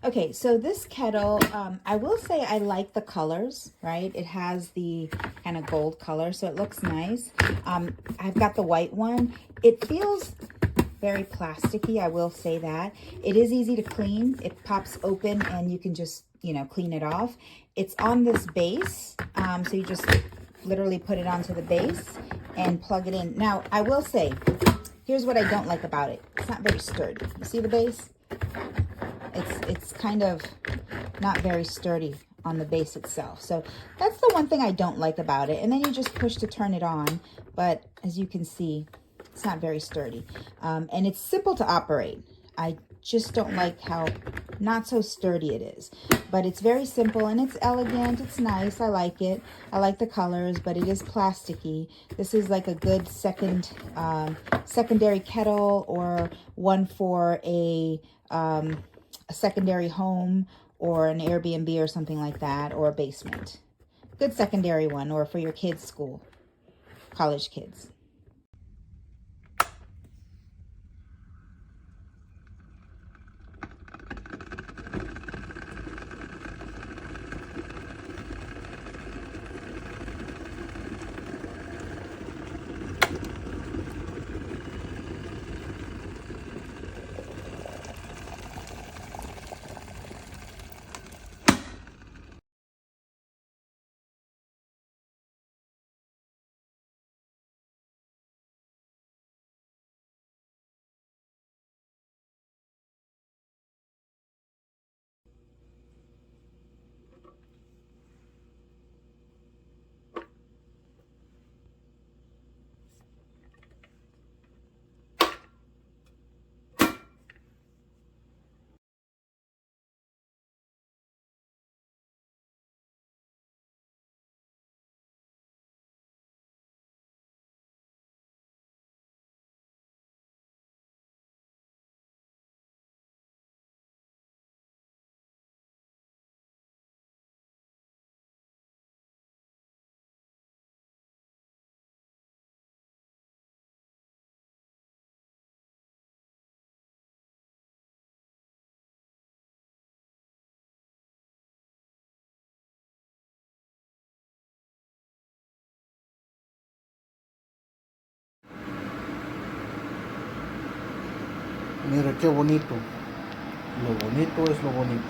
Okay, so this kettle, I will say I like the colors, right? It has the kind of gold color, so it looks nice. I've got the white one. It feels very plasticky, I will say that. It is easy to clean. It pops open and you can just, clean it off. It's on this base, so you just literally put it onto the base and plug it in. Now, I will say, here's what I don't like about it. It's not very sturdy. You see the base? It's kind of not very sturdy on the base itself. So that's the one thing I don't like about it. And then you just push to turn it on. But as you can see, it's not very sturdy. And it's simple to operate. I just don't like how not so sturdy it is. But it's very simple and it's elegant. It's nice. I like it. I like the colors, but it is plasticky. This is like a good secondary kettle, or one for a secondary home or an Airbnb or something like that, or a basement. Good secondary one, or for your kids' school, college kids. Mira qué bonito. Lo bonito es lo bonito.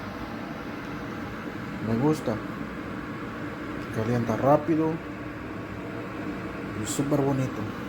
Me gusta. Calienta rápido y súper bonito.